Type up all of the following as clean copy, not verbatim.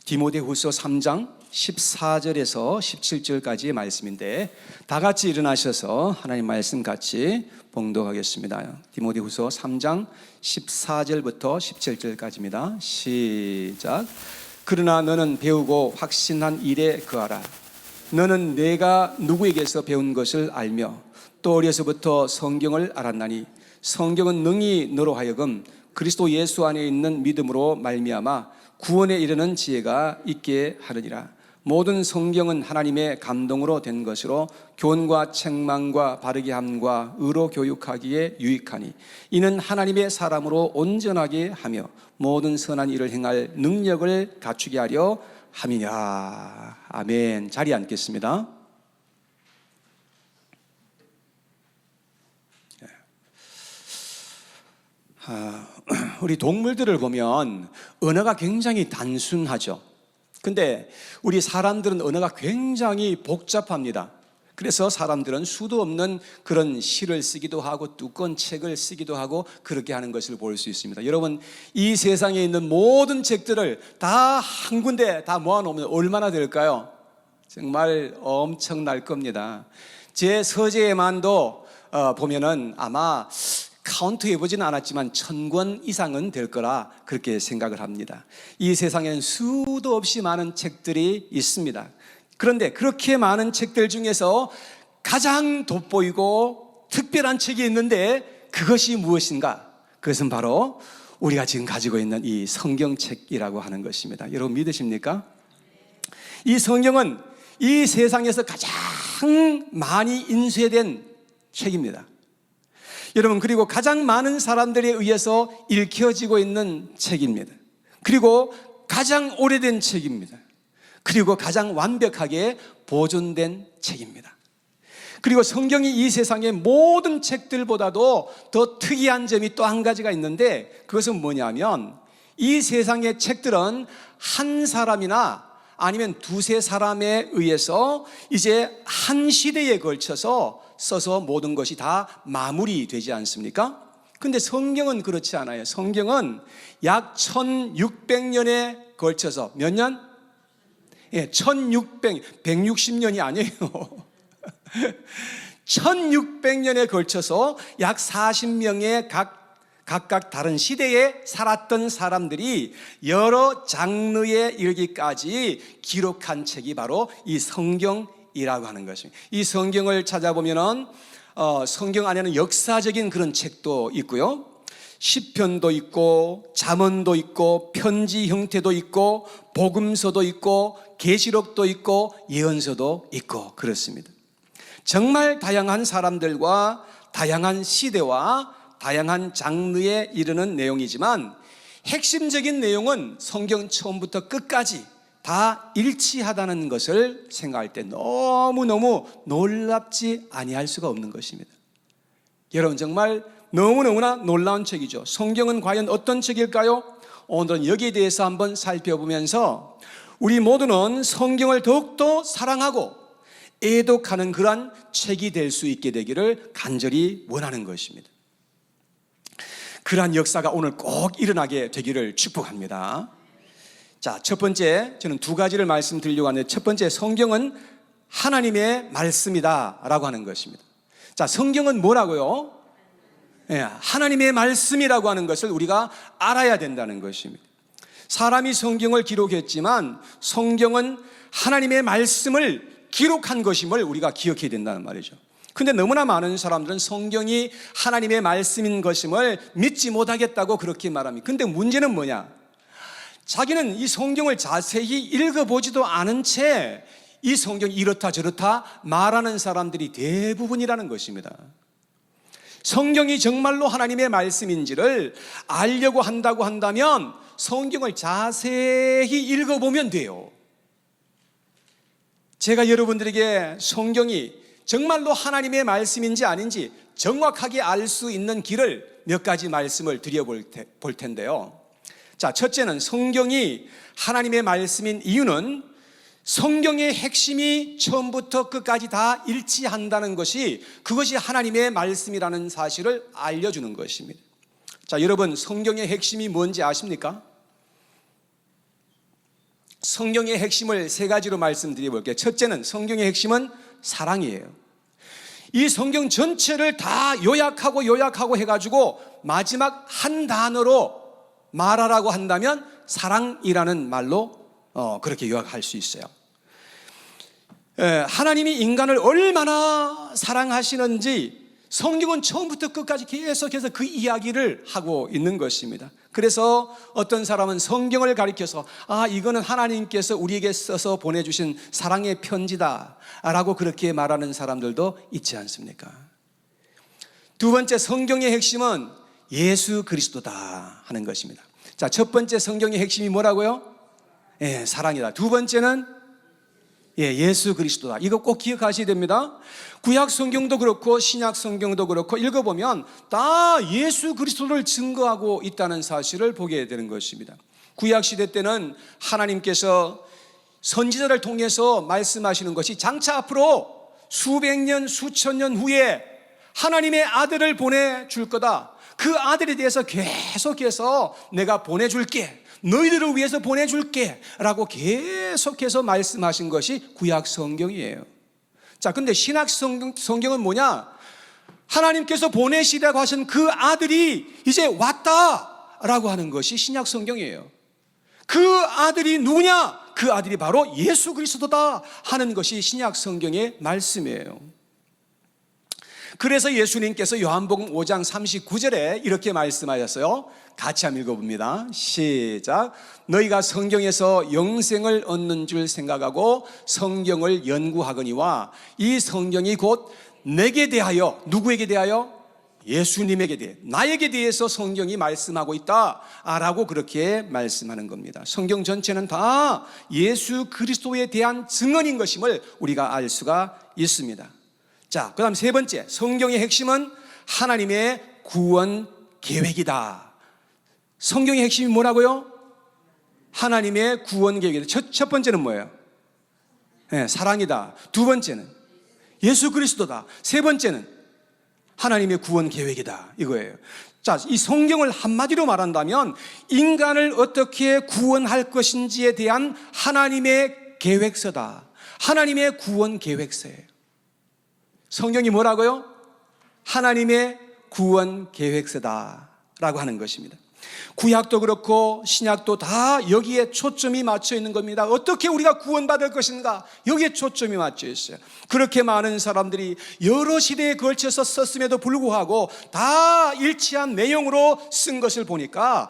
디모데후서 3장 14절에서 17절까지의 말씀인데 다 같이 일어나셔서 하나님 말씀 같이 봉독하겠습니다. 디모데후서 3장 14절부터 17절까지입니다. 시작. 그러나 너는 배우고 확신한 일에 거하라. 너는 내가 누구에게서 배운 것을 알며 또 어려서부터 성경을 알았나니 성경은 능히 너로 하여금 그리스도 예수 안에 있는 믿음으로 말미암아 구원에 이르는 지혜가 있게 하느니라. 모든 성경은 하나님의 감동으로 된 것으로 교훈과 책망과 바르게 함과 의로 교육하기에 유익하니 이는 하나님의 사람으로 온전하게 하며 모든 선한 일을 행할 능력을 갖추게 하려 함이냐. 아멘. 자리에 앉겠습니다. 우리 동물들을 보면 언어가 굉장히 단순하죠. 근데 우리 사람들은 언어가 굉장히 복잡합니다. 그래서 사람들은 수도 없는 그런 시를 쓰기도 하고 두꺼운 책을 쓰기도 하고 그렇게 하는 것을 볼 수 있습니다. 여러분, 이 세상에 있는 모든 책들을 다 한 군데 다 모아놓으면 얼마나 될까요? 정말 엄청날 겁니다. 제 서재에만도 보면은 아마 카운트 해보지는 않았지만 1000권 이상은 될 거라 그렇게 생각을 합니다. 이 세상에는 수도 없이 많은 책들이 있습니다. 그런데 그렇게 많은 책들 중에서 가장 돋보이고 특별한 책이 있는데 그것이 무엇인가? 그것은 바로 우리가 지금 가지고 있는 이 성경책이라고 하는 것입니다. 여러분 믿으십니까? 이 성경은 이 세상에서 가장 많이 인쇄된 책입니다. 여러분, 그리고 가장 많은 사람들에 의해서 읽혀지고 있는 책입니다. 그리고 가장 오래된 책입니다. 그리고 가장 완벽하게 보존된 책입니다. 그리고 성경이 이 세상의 모든 책들보다도 더 특이한 점이 또 한 가지가 있는데 그것은 뭐냐면 이 세상의 책들은 한 사람이나 아니면 두세 사람에 의해서 이제 한 시대에 걸쳐서 써서 모든 것이 다 마무리되지 않습니까? 근데 성경은 그렇지 않아요. 성경은 약 1600년에 걸쳐서 몇 년? 예, 160년이 아니에요. 1600년에 걸쳐서 약 40명의 각각 다른 시대에 살았던 사람들이 여러 장르에 이르기까지 기록한 책이 바로 이 성경이라고 하는 것입니다. 이 성경을 찾아보면은 성경 안에는 역사적인 그런 책도 있고요. 시편도 있고 잠언도 있고 편지 형태도 있고 복음서도 있고 계시록도 있고 예언서도 있고 그렇습니다. 정말 다양한 사람들과 다양한 시대와 다양한 장르에 이르는 내용이지만 핵심적인 내용은 성경 처음부터 끝까지 다 일치하다는 것을 생각할 때 너무너무 놀랍지 아니할 수가 없는 것입니다. 여러분, 정말 너무너무나 놀라운 책이죠. 성경은 과연 어떤 책일까요? 오늘은 여기에 대해서 한번 살펴보면서 우리 모두는 성경을 더욱더 사랑하고 애독하는 그러한 책이 될 수 있게 되기를 간절히 원하는 것입니다. 그러한 역사가 오늘 꼭 일어나게 되기를 축복합니다. 자, 첫 번째, 저는 두 가지를 말씀드리려고 하는데 첫 번째, 성경은 하나님의 말씀이다 라고 하는 것입니다. 자, 성경은 뭐라고요? 예, 하나님의 말씀이라고 하는 것을 우리가 알아야 된다는 것입니다. 사람이 성경을 기록했지만 성경은 하나님의 말씀을 기록한 것임을 우리가 기억해야 된다는 말이죠. 근데 너무나 많은 사람들은 성경이 하나님의 말씀인 것임을 믿지 못하겠다고 그렇게 말합니다. 근데 문제는 뭐냐? 자기는 이 성경을 자세히 읽어보지도 않은 채 이 성경이 이렇다 저렇다 말하는 사람들이 대부분이라는 것입니다. 성경이 정말로 하나님의 말씀인지를 알려고 한다고 한다면 성경을 자세히 읽어보면 돼요. 제가 여러분들에게 성경이 정말로 하나님의 말씀인지 아닌지 정확하게 알 수 있는 길을 몇 가지 말씀을 드려볼 텐데요. 자, 첫째는 성경이 하나님의 말씀인 이유는 성경의 핵심이 처음부터 끝까지 다 일치한다는 것이 그것이 하나님의 말씀이라는 사실을 알려주는 것입니다. 자, 여러분, 성경의 핵심이 뭔지 아십니까? 성경의 핵심을 세 가지로 말씀드려볼게요. 첫째는 성경의 핵심은 사랑이에요. 이 성경 전체를 다 요약하고 해가지고 마지막 한 단어로 말하라고 한다면 사랑이라는 말로 그렇게 요약할 수 있어요. 하나님이 인간을 얼마나 사랑하시는지 성경은 처음부터 끝까지 계속해서 그 이야기를 하고 있는 것입니다. 그래서 어떤 사람은 성경을 가리켜서 이거는 하나님께서 우리에게 써서 보내주신 사랑의 편지다 라고 그렇게 말하는 사람들도 있지 않습니까? 두 번째, 성경의 핵심은 예수 그리스도다 하는 것입니다. 자, 첫 번째 성경의 핵심이 뭐라고요? 사랑이다. 두 번째는 예수 그리스도다. 이거 꼭 기억하셔야 됩니다. 구약 성경도 그렇고 신약 성경도 그렇고 읽어보면 다 예수 그리스도를 증거하고 있다는 사실을 보게 되는 것입니다. 구약 시대 때는 하나님께서 선지자를 통해서 말씀하시는 것이 장차 앞으로 수백 년, 수천 년 후에 하나님의 아들을 보내줄 거다. 그 아들에 대해서 계속해서 내가 보내줄게, 너희들을 위해서 보내줄게 라고 계속해서 말씀하신 것이 구약 성경이에요. 자, 근데 신약 성경은 뭐냐? 하나님께서 보내시라고 하신 그 아들이 이제 왔다 라고 하는 것이 신약 성경이에요. 그 아들이 누구냐? 그 아들이 바로 예수 그리스도다 하는 것이 신약 성경의 말씀이에요. 그래서 예수님께서 요한복음 5장 39절에 이렇게 말씀하셨어요. 같이 한번 읽어봅니다. 시작. 너희가 성경에서 영생을 얻는 줄 생각하고 성경을 연구하거니와 이 성경이 곧 내게 대하여, 누구에게 대하여? 예수님에게 대해, 나에게 대해서 성경이 말씀하고 있다 라고 그렇게 말씀하는 겁니다. 성경 전체는 다 예수 그리스도에 대한 증언인 것임을 우리가 알 수가 있습니다. 자, 그 다음 세 번째, 성경의 핵심은 하나님의 구원 계획이다. 성경의 핵심이 뭐라고요? 하나님의 구원 계획이다. 첫 번째는 뭐예요? 사랑이다. 두 번째는 예수 그리스도다. 세 번째는 하나님의 구원 계획이다 이거예요. 자, 이 성경을 한마디로 말한다면 인간을 어떻게 구원할 것인지에 대한 하나님의 계획서다. 하나님의 구원 계획서예요. 성경이 뭐라고요? 하나님의 구원 계획서다 라고 하는 것입니다. 구약도 그렇고 신약도 다 여기에 초점이 맞춰 있는 겁니다. 어떻게 우리가 구원받을 것인가? 여기에 초점이 맞춰 있어요. 그렇게 많은 사람들이 여러 시대에 걸쳐서 썼음에도 불구하고 다 일치한 내용으로 쓴 것을 보니까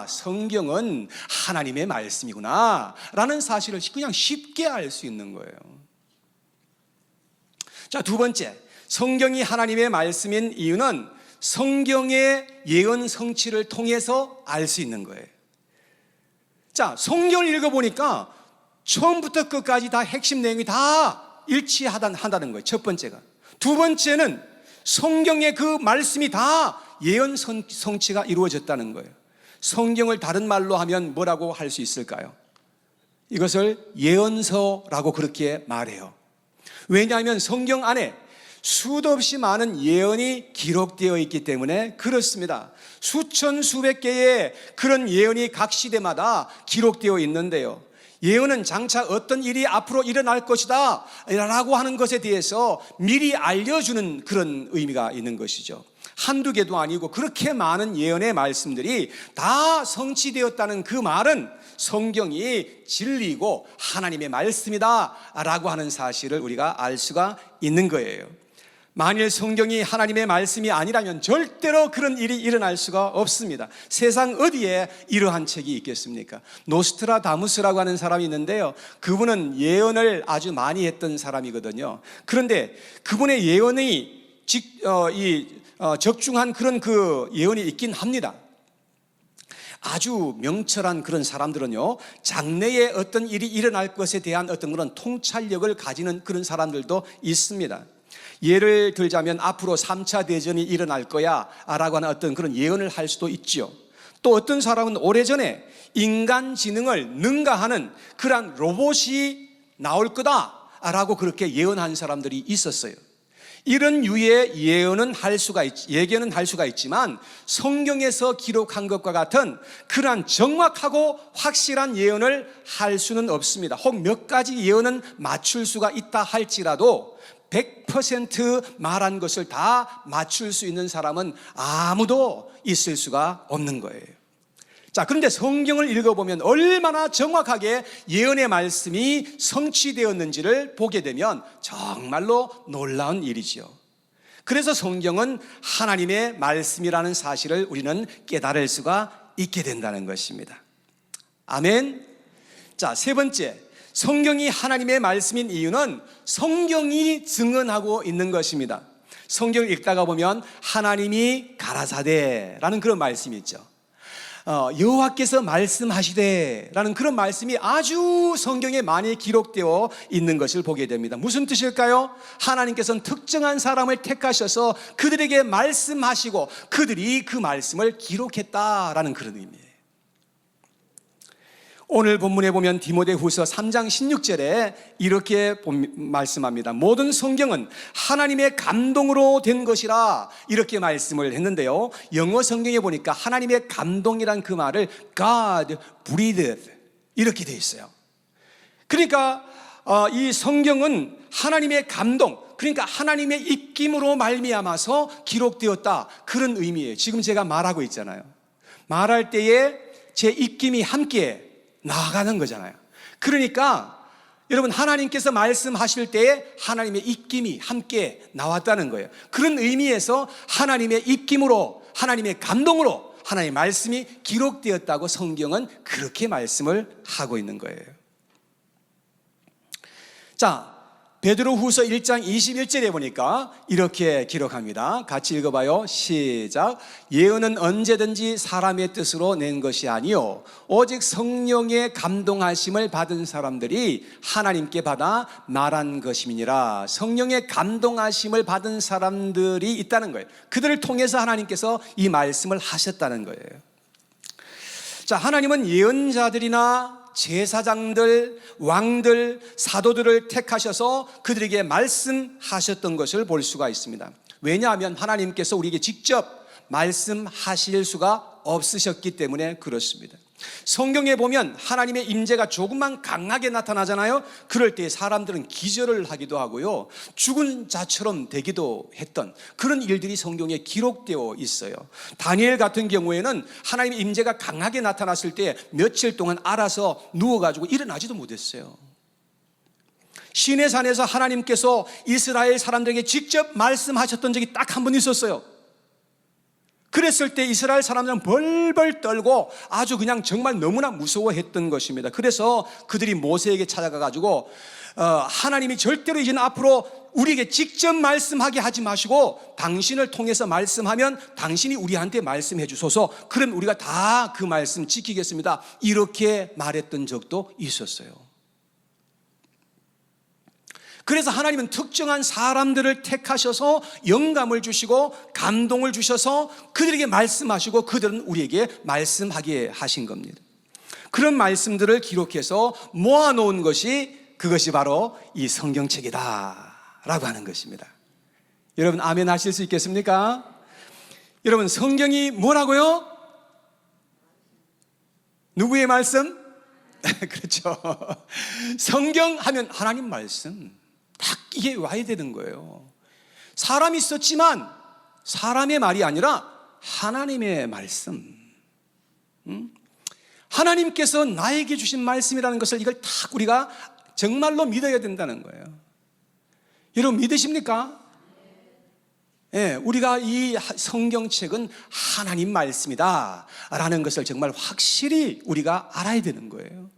성경은 하나님의 말씀이구나 라는 사실을 그냥 쉽게 알 수 있는 거예요. 자, 두 번째, 성경이 하나님의 말씀인 이유는 성경의 예언 성취를 통해서 알 수 있는 거예요. 자, 성경을 읽어보니까 처음부터 끝까지 다 핵심 내용이 다 일치한다는 거예요. 첫 번째가. 두 번째는 성경의 그 말씀이 다 예언 성취가 이루어졌다는 거예요. 성경을 다른 말로 하면 뭐라고 할 수 있을까요? 이것을 예언서라고 그렇게 말해요. 왜냐하면 성경 안에 수도 없이 많은 예언이 기록되어 있기 때문에 그렇습니다. 수천 수백 개의 그런 예언이 각 시대마다 기록되어 있는데요, 예언은 장차 어떤 일이 앞으로 일어날 것이다 라고 하는 것에 대해서 미리 알려주는 그런 의미가 있는 것이죠. 한두 개도 아니고 그렇게 많은 예언의 말씀들이 다 성취되었다는 그 말은 성경이 진리이고 하나님의 말씀이다 라고 하는 사실을 우리가 알 수가 있는 거예요. 만일 성경이 하나님의 말씀이 아니라면 절대로 그런 일이 일어날 수가 없습니다. 세상 어디에 이러한 책이 있겠습니까? 노스트라다무스라고 하는 사람이 있는데요, 그분은 예언을 아주 많이 했던 사람이거든요. 그런데 그분의 예언이 적중한 그런 그 예언이 있긴 합니다. 아주 명철한 그런 사람들은요, 장래에 어떤 일이 일어날 것에 대한 어떤 그런 통찰력을 가지는 그런 사람들도 있습니다. 예를 들자면 앞으로 3차 대전이 일어날 거야 라고 하는 어떤 그런 예언을 할 수도 있죠. 또 어떤 사람은 오래전에 인간지능을 능가하는 그러한 로봇이 나올 거다 라고 그렇게 예언한 사람들이 있었어요. 이런 유의 예견은 할 수가 있지만 성경에서 기록한 것과 같은 그러한 정확하고 확실한 예언을 할 수는 없습니다. 혹 몇 가지 예언은 맞출 수가 있다 할지라도 100% 말한 것을 다 맞출 수 있는 사람은 아무도 있을 수가 없는 거예요. 자, 그런데 성경을 읽어보면 얼마나 정확하게 예언의 말씀이 성취되었는지를 보게 되면 정말로 놀라운 일이죠. 그래서 성경은 하나님의 말씀이라는 사실을 우리는 깨달을 수가 있게 된다는 것입니다. 아멘. 자, 세 번째, 성경이 하나님의 말씀인 이유는 성경이 증언하고 있는 것입니다. 성경을 읽다가 보면 하나님이 가라사대라는 그런 말씀이 있죠. 여호와께서 말씀하시되라는 그런 말씀이 아주 성경에 많이 기록되어 있는 것을 보게 됩니다. 무슨 뜻일까요? 하나님께서는 특정한 사람을 택하셔서 그들에게 말씀하시고 그들이 그 말씀을 기록했다라는 그런 의미예요. 오늘 본문에 보면 디모데후서 3장 16절에 이렇게 말씀합니다. 모든 성경은 하나님의 감동으로 된 것이라 이렇게 말씀을 했는데요, 영어 성경에 보니까 하나님의 감동이란 그 말을 God breathed 이렇게 되어 있어요. 그러니까 이 성경은 하나님의 감동, 그러니까 하나님의 입김으로 말미암아서 기록되었다, 그런 의미예요. 지금 제가 말하고 있잖아요. 말할 때에 제 입김이 함께 나아가는 거잖아요. 그러니까 여러분, 하나님께서 말씀하실 때에 하나님의 입김이 함께 나왔다는 거예요. 그런 의미에서 하나님의 입김으로, 하나님의 감동으로 하나님의 말씀이 기록되었다고 성경은 그렇게 말씀을 하고 있는 거예요. 자, 베드로후서 1장 21절에 보니까 이렇게 기록합니다. 같이 읽어봐요. 시작. 예언은 언제든지 사람의 뜻으로 낸 것이 아니요 오직 성령의 감동하심을 받은 사람들이 하나님께 받아 말한 것임이니라. 성령의 감동하심을 받은 사람들이 있다는 거예요. 그들을 통해서 하나님께서 이 말씀을 하셨다는 거예요. 자, 하나님은 예언자들이나 제사장들, 왕들, 사도들을 택하셔서 그들에게 말씀하셨던 것을 볼 수가 있습니다. 왜냐하면 하나님께서 우리에게 직접 말씀하실 수가 없으셨기 때문에 그렇습니다. 성경에 보면 하나님의 임재가 조금만 강하게 나타나잖아요. 그럴 때 사람들은 기절을 하기도 하고요, 죽은 자처럼 되기도 했던 그런 일들이 성경에 기록되어 있어요. 다니엘 같은 경우에는 하나님의 임재가 강하게 나타났을 때 며칠 동안 알아서 누워가지고 일어나지도 못했어요. 시내산에서 하나님께서 이스라엘 사람들에게 직접 말씀하셨던 적이 딱 한 번 있었어요. 그랬을 때 이스라엘 사람들은 벌벌 떨고 아주 그냥 정말 너무나 무서워했던 것입니다. 그래서 그들이 모세에게 찾아가가지고 하나님이 절대로 이제는 앞으로 우리에게 직접 말씀하게 하지 마시고 당신을 통해서 말씀하면 당신이 우리한테 말씀해 주소서, 그럼 우리가 다 그 말씀 지키겠습니다, 이렇게 말했던 적도 있었어요. 그래서 하나님은 특정한 사람들을 택하셔서 영감을 주시고 감동을 주셔서 그들에게 말씀하시고 그들은 우리에게 말씀하게 하신 겁니다. 그런 말씀들을 기록해서 모아놓은 것이, 그것이 바로 이 성경책이다 라고 하는 것입니다. 여러분, 아멘 하실 수 있겠습니까? 여러분, 성경이 뭐라고요? 누구의 말씀? 그렇죠. 성경 하면 하나님 말씀, 딱 이게 와야 되는 거예요. 사람이 있었지만 사람의 말이 아니라 하나님의 말씀, 하나님께서 나에게 주신 말씀이라는 것을, 이걸 딱 우리가 정말로 믿어야 된다는 거예요. 여러분, 믿으십니까? 예, 우리가 이 성경책은 하나님 말씀이다 라는 것을 정말 확실히 우리가 알아야 되는 거예요.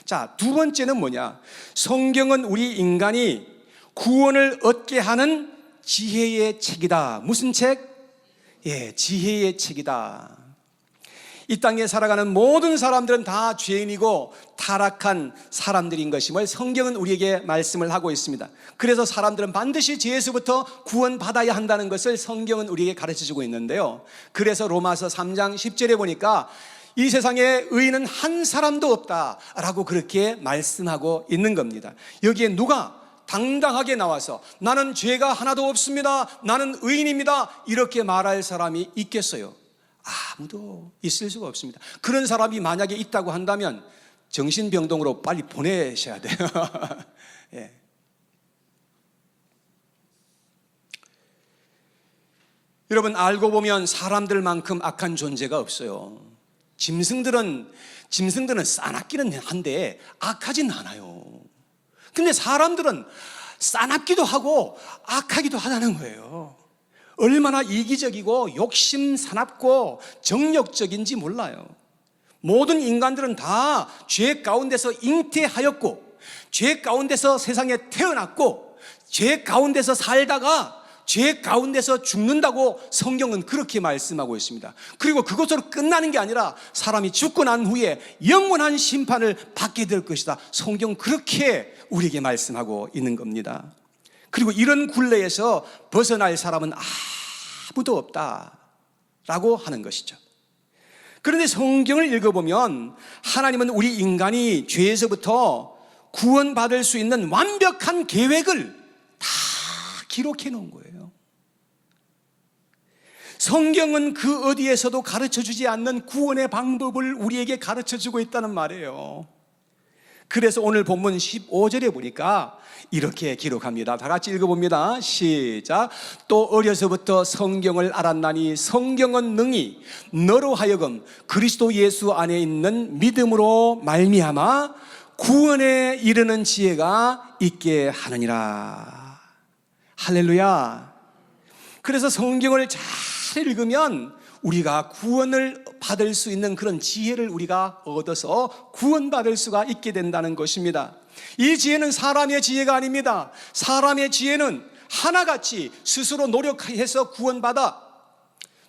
자, 두 번째는 뭐냐? 성경은 우리 인간이 구원을 얻게 하는 지혜의 책이다. 무슨 책? 예, 지혜의 책이다. 이 땅에 살아가는 모든 사람들은 다 죄인이고 타락한 사람들인 것임을 성경은 우리에게 말씀을 하고 있습니다. 그래서 사람들은 반드시 죄에서부터 구원받아야 한다는 것을 성경은 우리에게 가르쳐주고 있는데요, 그래서 로마서 3장 10절에 보니까 이 세상에 의인은 한 사람도 없다라고 그렇게 말씀하고 있는 겁니다. 여기에 누가 당당하게 나와서 나는 죄가 하나도 없습니다, 나는 의인입니다, 이렇게 말할 사람이 있겠어요? 아무도 있을 수가 없습니다. 그런 사람이 만약에 있다고 한다면 정신병동으로 빨리 보내셔야 돼요. 예. 여러분, 알고 보면 사람들만큼 악한 존재가 없어요. 짐승들은 싸납기는 한데 악하진 않아요. 근데 사람들은 싸납기도 하고 악하기도 하다는 거예요. 얼마나 이기적이고 욕심 사납고 정욕적인지 몰라요. 모든 인간들은 다 죄 가운데서 잉태하였고, 죄 가운데서 세상에 태어났고, 죄 가운데서 살다가 죄 가운데서 죽는다고 성경은 그렇게 말씀하고 있습니다. 그리고 그것으로 끝나는 게 아니라 사람이 죽고 난 후에 영원한 심판을 받게 될 것이다. 성경 그렇게 우리에게 말씀하고 있는 겁니다. 그리고 이런 굴레에서 벗어날 사람은 아무도 없다라고 하는 것이죠. 그런데 성경을 읽어보면 하나님은 우리 인간이 죄에서부터 구원받을 수 있는 완벽한 계획을 다 기록해 놓은 거예요. 성경은 그 어디에서도 가르쳐 주지 않는 구원의 방법을 우리에게 가르쳐 주고 있다는 말이에요. 그래서 오늘 본문 15절에 보니까 이렇게 기록합니다. 다 같이 읽어봅니다. 시작. 또 어려서부터 성경을 알았나니 성경은 능히 너로 하여금 그리스도 예수 안에 있는 믿음으로 말미암아 구원에 이르는 지혜가 있게 하느니라. 할렐루야. 그래서 성경을 잘 읽으면 우리가 구원을 받을 수 있는 그런 지혜를 우리가 얻어서 구원받을 수가 있게 된다는 것입니다. 이 지혜는 사람의 지혜가 아닙니다. 사람의 지혜는 하나같이 스스로 노력해서 구원받아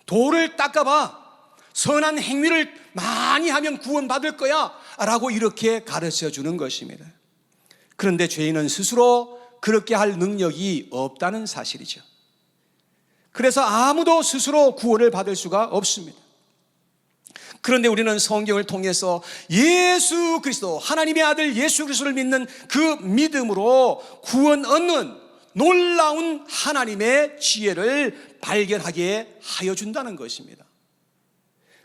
돌을 닦아봐, 선한 행위를 많이 하면 구원받을 거야 라고 이렇게 가르쳐 주는 것입니다. 그런데 죄인은 스스로 그렇게 할 능력이 없다는 사실이죠. 그래서 아무도 스스로 구원을 받을 수가 없습니다. 그런데 우리는 성경을 통해서 예수 그리스도, 하나님의 아들 예수 그리스도를 믿는 그 믿음으로 구원 얻는 놀라운 하나님의 지혜를 발견하게 하여 준다는 것입니다.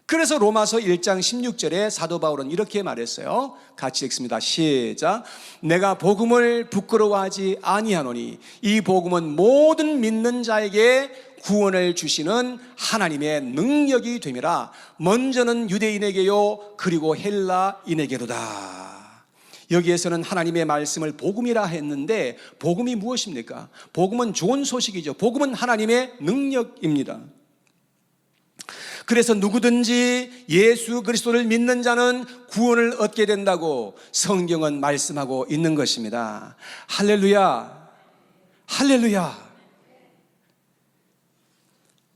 그래서 로마서 1장 16절에 사도 바울은 이렇게 말했어요. 같이 읽습니다. 시작. 내가 복음을 부끄러워하지 아니하노니 이 복음은 모든 믿는 자에게 구원을 주시는 하나님의 능력이 됨이라. 먼저는 유대인에게요 그리고 헬라인에게로다. 여기에서는 하나님의 말씀을 복음이라 했는데 복음이 무엇입니까? 복음은 좋은 소식이죠. 복음은 하나님의 능력입니다. 그래서 누구든지 예수 그리스도를 믿는 자는 구원을 얻게 된다고 성경은 말씀하고 있는 것입니다. 할렐루야, 할렐루야.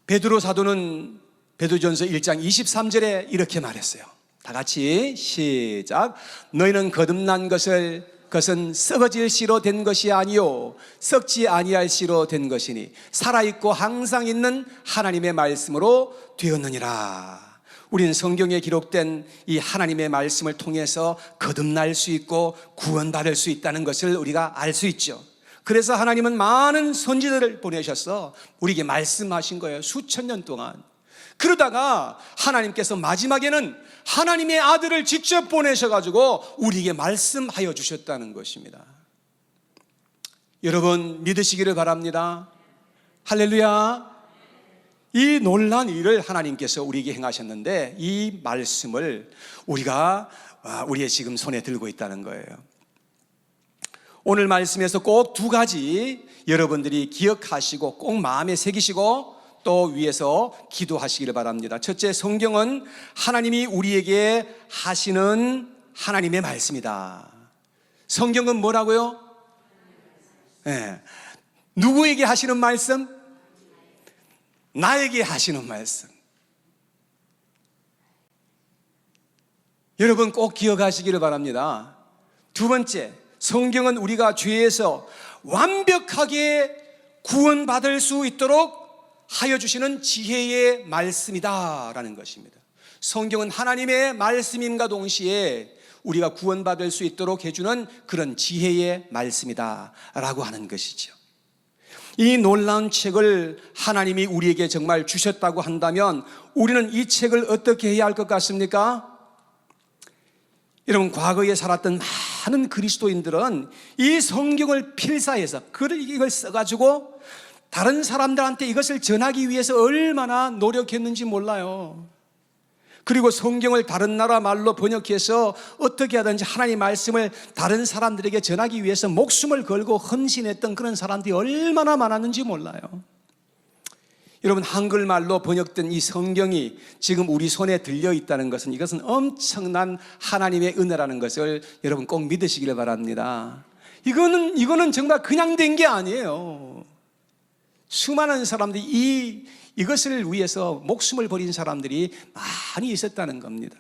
베드로 사도는 베드로전서 1장 23절에 이렇게 말했어요. 다 같이 시작. 너희는 거듭난 것은 썩어질 씨로 된 것이 아니요 썩지 아니할 씨로 된 것이니 살아있고 항상 있는 하나님의 말씀으로 되었느니라. 우리는 성경에 기록된 이 하나님의 말씀을 통해서 거듭날 수 있고 구원받을 수 있다는 것을 우리가 알 수 있죠. 그래서 하나님은 많은 선지자를 보내셔서 우리에게 말씀하신 거예요. 수천 년 동안. 그러다가 하나님께서 마지막에는 하나님의 아들을 직접 보내셔가지고 우리에게 말씀하여 주셨다는 것입니다. 여러분 믿으시기를 바랍니다. 할렐루야. 이 놀라운 일을 하나님께서 우리에게 행하셨는데 이 말씀을 우리가 우리의 지금 손에 들고 있다는 거예요. 오늘 말씀에서 꼭 두 가지 여러분들이 기억하시고 꼭 마음에 새기시고 또 위에서 기도하시기를 바랍니다. 첫째, 성경은 하나님이 우리에게 하시는 하나님의 말씀이다. 성경은 뭐라고요? 네. 누구에게 하시는 말씀? 나에게 하시는 말씀. 여러분 꼭 기억하시기를 바랍니다. 두 번째, 성경은 우리가 죄에서 완벽하게 구원받을 수 있도록 하여 주시는 지혜의 말씀이다라는 것입니다. 성경은 하나님의 말씀임과 동시에 우리가 구원받을 수 있도록 해주는 그런 지혜의 말씀이다라고 하는 것이죠. 이 놀라운 책을 하나님이 우리에게 정말 주셨다고 한다면 우리는 이 책을 어떻게 해야 할 것 같습니까? 여러분, 과거에 살았던 많은 그리스도인들은 이 성경을 필사해서 이걸 써가지고 다른 사람들한테 이것을 전하기 위해서 얼마나 노력했는지 몰라요. 그리고 성경을 다른 나라 말로 번역해서 어떻게 하든지 하나님의 말씀을 다른 사람들에게 전하기 위해서 목숨을 걸고 헌신했던 그런 사람들이 얼마나 많았는지 몰라요. 여러분, 한글말로 번역된 이 성경이 지금 우리 손에 들려 있다는 것은 이것은 엄청난 하나님의 은혜라는 것을 여러분 꼭 믿으시길 바랍니다. 이거는 정말 그냥 된 게 아니에요. 수많은 사람들이 이것을 위해서 목숨을 버린 사람들이 많이 있었다는 겁니다.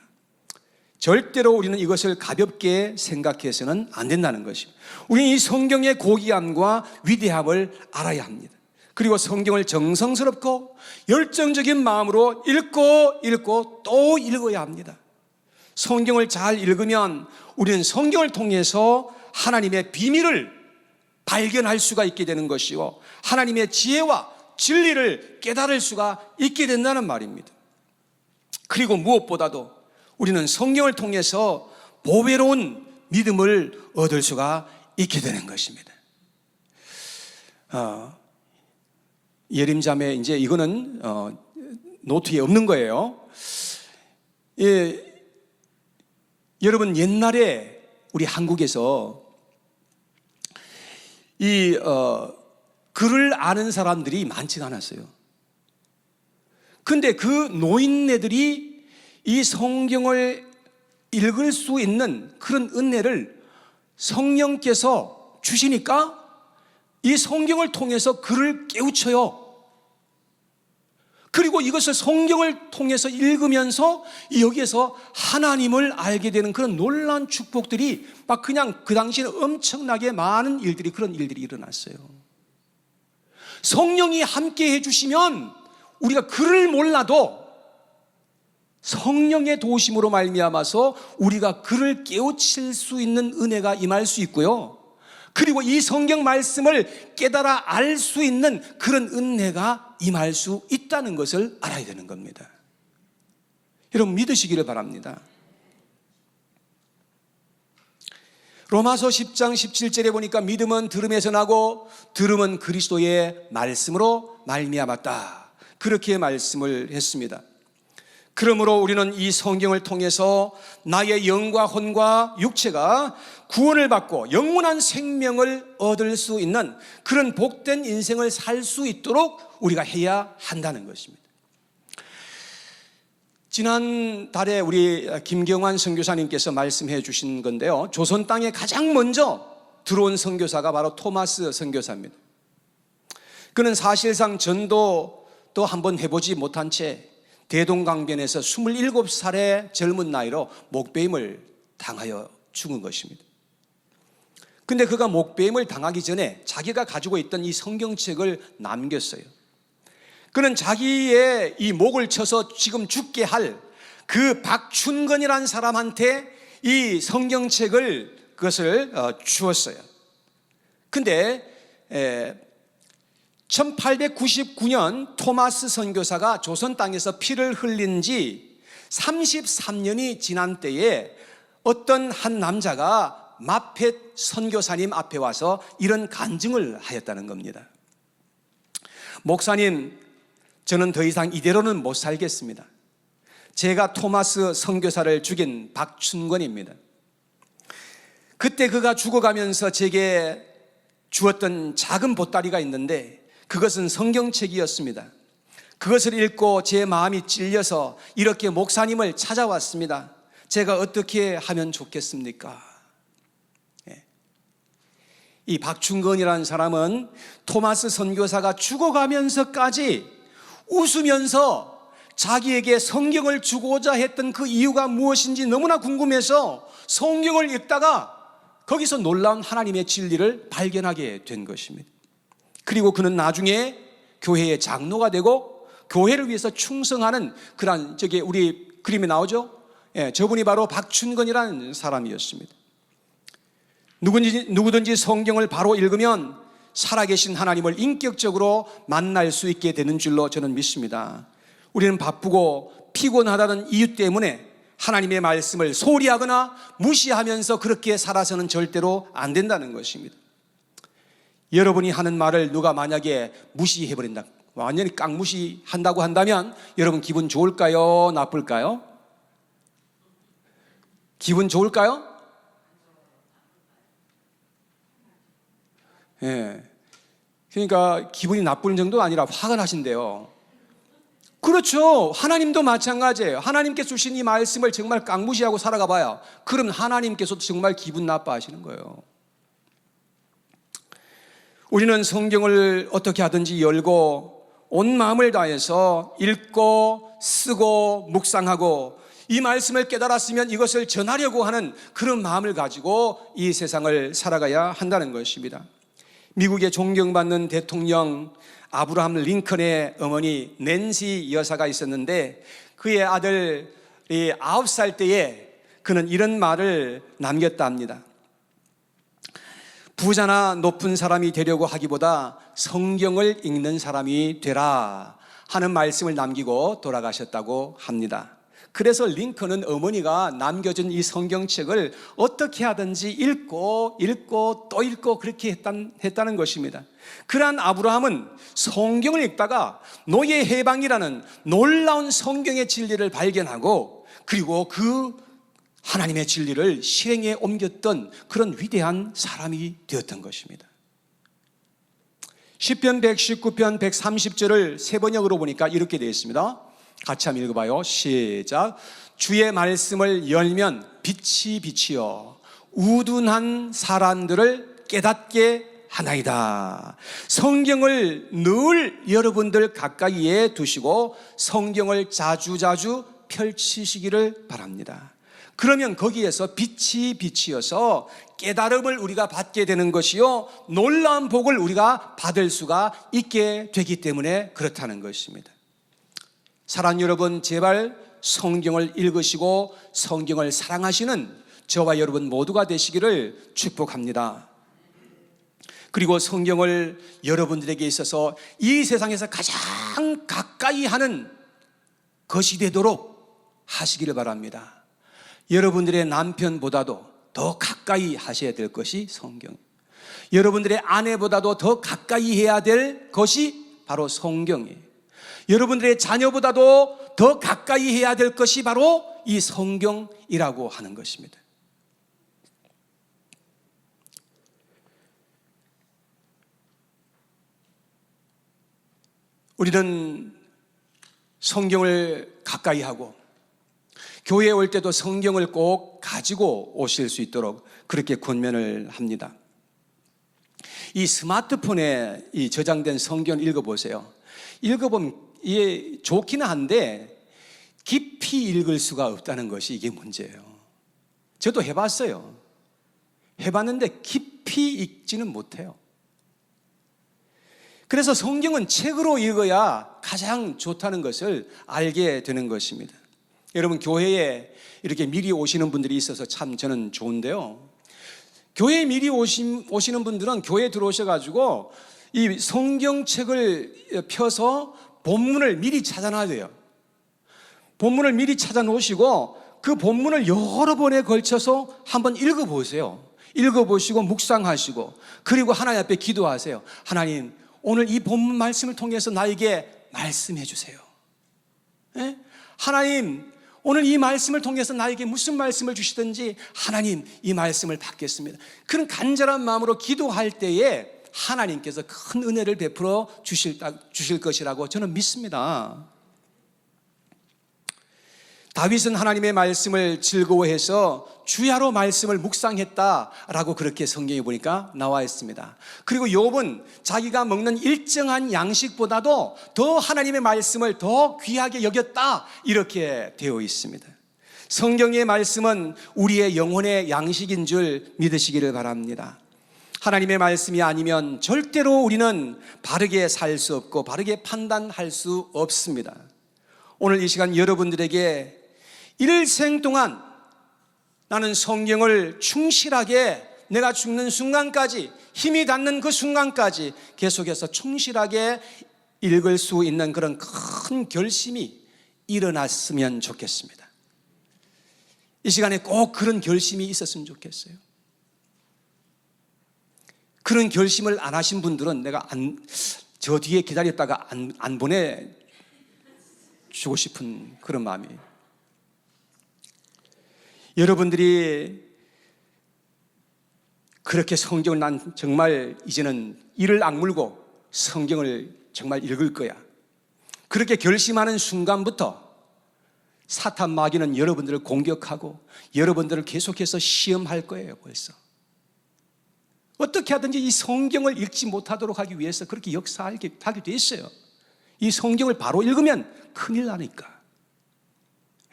절대로 우리는 이것을 가볍게 생각해서는 안 된다는 것입니다. 우리는 이 성경의 고귀함과 위대함을 알아야 합니다. 그리고 성경을 정성스럽고 열정적인 마음으로 읽고 또 읽어야 합니다. 성경을 잘 읽으면 우리는 성경을 통해서 하나님의 비밀을 발견할 수가 있게 되는 것이고 하나님의 지혜와 진리를 깨달을 수가 있게 된다는 말입니다. 그리고 무엇보다도 우리는 성경을 통해서 보배로운 믿음을 얻을 수가 있게 되는 것입니다. 예림자매, 이제 이거는 노트에 없는 거예요. 여러분, 옛날에 우리 한국에서 글을 아는 사람들이 많지가 않았어요. 근데 그 노인네들이 이 성경을 읽을 수 있는 그런 은혜를 성령께서 주시니까 이 성경을 통해서 글을 깨우쳐요. 그리고 이것을 성경을 통해서 읽으면서 여기에서 하나님을 알게 되는 그런 놀라운 축복들이 막 그냥 그 당시에는 엄청나게 많은 일들이, 그런 일들이 일어났어요. 성령이 함께 해주시면 우리가 글을 몰라도 성령의 도우심으로 말미암아서 우리가 글을 깨우칠 수 있는 은혜가 임할 수 있고요. 그리고 이 성경 말씀을 깨달아 알 수 있는 그런 은혜가 임할 수 있다는 것을 알아야 되는 겁니다. 여러분, 믿으시기를 바랍니다. 로마서 10장 17절에 보니까 믿음은 들음에서 나고 들음은 그리스도의 말씀으로 말미암았다, 그렇게 말씀을 했습니다. 그러므로 우리는 이 성경을 통해서 나의 영과 혼과 육체가 구원을 받고 영원한 생명을 얻을 수 있는 그런 복된 인생을 살 수 있도록 우리가 해야 한다는 것입니다. 지난달에 우리 김경환 선교사님께서 말씀해 주신 건데요, 조선 땅에 가장 먼저 들어온 선교사가 바로 토마스 선교사입니다. 그는 사실상 전도도 한번 해보지 못한 채 대동강변에서 27살의 젊은 나이로 목배임을 당하여 죽은 것입니다. 근데 그가 목배임을 당하기 전에 자기가 가지고 있던 이 성경책을 남겼어요. 그는 자기의 이 목을 쳐서 지금 죽게 할 그 박춘건이라는 사람한테 이 성경책을 그것을 주었어요. 근데 1899년 토마스 선교사가 조선 땅에서 피를 흘린 지 33년이 지난 때에 어떤 한 남자가 마펫 선교사님 앞에 와서 이런 간증을 하였다는 겁니다. 목사님, 저는 더 이상 이대로는 못 살겠습니다. 제가 토마스 선교사를 죽인 박춘권입니다. 그때 그가 죽어가면서 제게 주었던 작은 보따리가 있는데 그것은 성경책이었습니다. 그것을 읽고 제 마음이 찔려서 이렇게 목사님을 찾아왔습니다. 제가 어떻게 하면 좋겠습니까? 이 박춘건이라는 사람은 토마스 선교사가 죽어가면서까지 웃으면서 자기에게 성경을 주고자 했던 그 이유가 무엇인지 너무나 궁금해서 성경을 읽다가 거기서 놀라운 하나님의 진리를 발견하게 된 것입니다. 그리고 그는 나중에 교회의 장로가 되고 교회를 위해서 충성하는 그런, 우리 그림에 나오죠? 저분이 바로 박춘건이라는 사람이었습니다. 누구든지 성경을 바로 읽으면 살아계신 하나님을 인격적으로 만날 수 있게 되는 줄로 저는 믿습니다. 우리는 바쁘고 피곤하다는 이유 때문에 하나님의 말씀을 소홀히 하거나 무시하면서 그렇게 살아서는 절대로 안 된다는 것입니다. 여러분이 하는 말을 누가 만약에 무시해버린다, 완전히 깡무시한다고 한다면 여러분 기분 좋을까요? 나쁠까요? 기분 좋을까요? 예. 그러니까 기분이 나쁜 정도가 아니라 화가 나신대요. 그렇죠. 하나님도 마찬가지예요. 하나님께서 주신 이 말씀을 정말 깡무시하고 살아가 봐요. 그럼 하나님께서도 정말 기분 나빠하시는 거예요. 우리는 성경을 어떻게 하든지 열고 온 마음을 다해서 읽고 쓰고 묵상하고 이 말씀을 깨달았으면 이것을 전하려고 하는 그런 마음을 가지고 이 세상을 살아가야 한다는 것입니다. 미국의 존경받는 대통령 아브라함 링컨의 어머니 낸시 여사가 있었는데 그의 아들이 9살 때에 그는 이런 말을 남겼다 합니다. 부자나 높은 사람이 되려고 하기보다 성경을 읽는 사람이 되라 하는 말씀을 남기고 돌아가셨다고 합니다. 그래서 링컨은 어머니가 남겨준 이 성경책을 어떻게 하든지 읽고 또 읽고 그렇게 했다는 것입니다. 그러한 아브라함은 성경을 읽다가 노예 해방이라는 놀라운 성경의 진리를 발견하고 그리고 그 하나님의 진리를 실행에 옮겼던 그런 위대한 사람이 되었던 것입니다. 시편 119편 130절을 세번역으로 보니까 이렇게 되어 있습니다. 같이 한번 읽어봐요. 시작. 주의 말씀을 열면 빛이 비치어 우둔한 사람들을 깨닫게 하나이다. 성경을 늘 여러분들 가까이에 두시고 성경을 자주자주 펼치시기를 바랍니다. 그러면 거기에서 빛이 비치어서 깨달음을 우리가 받게 되는 것이요 놀라운 복을 우리가 받을 수가 있게 되기 때문에 그렇다는 것입니다. 사랑하는 여러분, 제발 성경을 읽으시고 성경을 사랑하시는 저와 여러분 모두가 되시기를 축복합니다. 그리고 성경을 여러분들에게 있어서 이 세상에서 가장 가까이 하는 것이 되도록 하시기를 바랍니다. 여러분들의 남편보다도 더 가까이 하셔야 될 것이 성경, 여러분들의 아내보다도 더 가까이 해야 될 것이 바로 성경이에요. 여러분들의 자녀보다도 더 가까이 해야 될 것이 바로 이 성경이라고 하는 것입니다. 우리는 성경을 가까이 하고 교회에 올 때도 성경을 꼭 가지고 오실 수 있도록 그렇게 권면을 합니다. 이 스마트폰에 이 저장된 성경을 읽어보세요. 읽어보면 이게 좋기는 한데 깊이 읽을 수가 없다는 것이 이게 문제예요. 저도 해봤어요. 해봤는데 깊이 읽지는 못해요. 그래서 성경은 책으로 읽어야 가장 좋다는 것을 알게 되는 것입니다. 여러분, 교회에 이렇게 미리 오시는 분들이 있어서 참 저는 좋은데요, 교회에 미리 오시는 분들은 교회에 들어오셔가지고 이 성경책을 펴서 본문을 미리 찾아놔야 돼요. 본문을 미리 찾아놓으시고 그 본문을 여러 번에 걸쳐서 한번 읽어보세요. 읽어보시고 묵상하시고 그리고 하나님 앞에 기도하세요. 하나님, 오늘 이 본문 말씀을 통해서 나에게 말씀해 주세요. 예? 하나님, 오늘 이 말씀을 통해서 나에게 무슨 말씀을 주시든지 하나님, 이 말씀을 받겠습니다. 그런 간절한 마음으로 기도할 때에 하나님께서 큰 은혜를 베풀어 주실 것이라고 저는 믿습니다. 다윗은 하나님의 말씀을 즐거워해서 주야로 말씀을 묵상했다라고 그렇게 성경에 보니까 나와 있습니다. 그리고 욥은 자기가 먹는 일정한 양식보다도 더 하나님의 말씀을 더 귀하게 여겼다, 이렇게 되어 있습니다. 성경의 말씀은 우리의 영혼의 양식인 줄 믿으시기를 바랍니다. 하나님의 말씀이 아니면 절대로 우리는 바르게 살 수 없고 바르게 판단할 수 없습니다. 오늘 이 시간 여러분들에게 일생 동안 나는 성경을 충실하게 내가 죽는 순간까지, 힘이 닿는 그 순간까지 계속해서 충실하게 읽을 수 있는 그런 큰 결심이 일어났으면 좋겠습니다. 이 시간에 꼭 그런 결심이 있었으면 좋겠어요. 그런 결심을 안 하신 분들은 내가 저 뒤에 기다렸다가 안 보내주고 싶은 그런 마음이에요. 여러분들이 그렇게 성경을 난 정말 이제는 이를 악물고 성경을 정말 읽을 거야, 그렇게 결심하는 순간부터 사탄 마귀는 여러분들을 공격하고 여러분들을 계속해서 시험할 거예요. 벌써 어떻게 하든지 이 성경을 읽지 못하도록 하기 위해서 그렇게 역사하게 돼 있어요. 이 성경을 바로 읽으면 큰일 나니까.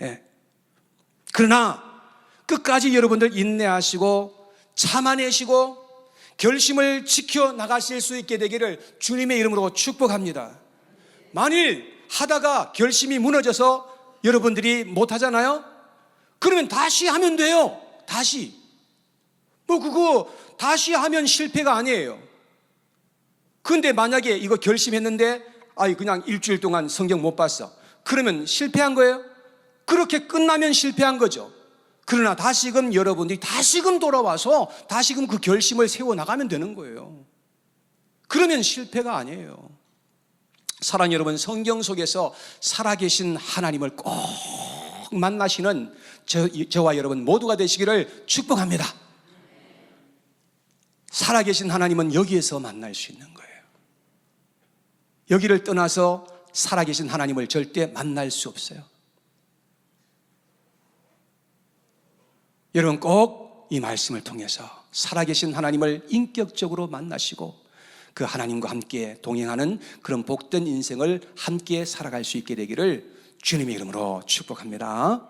예. 그러나 끝까지 여러분들 인내하시고 참아내시고 결심을 지켜나가실 수 있게 되기를 주님의 이름으로 축복합니다. 만일 하다가 결심이 무너져서 여러분들이 못하잖아요? 그러면 다시 하면 돼요. 다시. 그거 다시 하면 실패가 아니에요. 그런데 만약에 이거 결심했는데 그냥 일주일 동안 성경 못 봤어, 그러면 실패한 거예요? 그렇게 끝나면 실패한 거죠. 그러나 다시금 여러분들이 다시금 돌아와서 다시금 그 결심을 세워나가면 되는 거예요. 그러면 실패가 아니에요. 사랑하는 여러분, 성경 속에서 살아계신 하나님을 꼭 만나시는 저와 여러분 모두가 되시기를 축복합니다. 살아계신 하나님은 여기에서 만날 수 있는 거예요. 여기를 떠나서 살아계신 하나님을 절대 만날 수 없어요. 여러분 꼭 이 말씀을 통해서 살아계신 하나님을 인격적으로 만나시고 그 하나님과 함께 동행하는 그런 복된 인생을 함께 살아갈 수 있게 되기를 주님의 이름으로 축복합니다.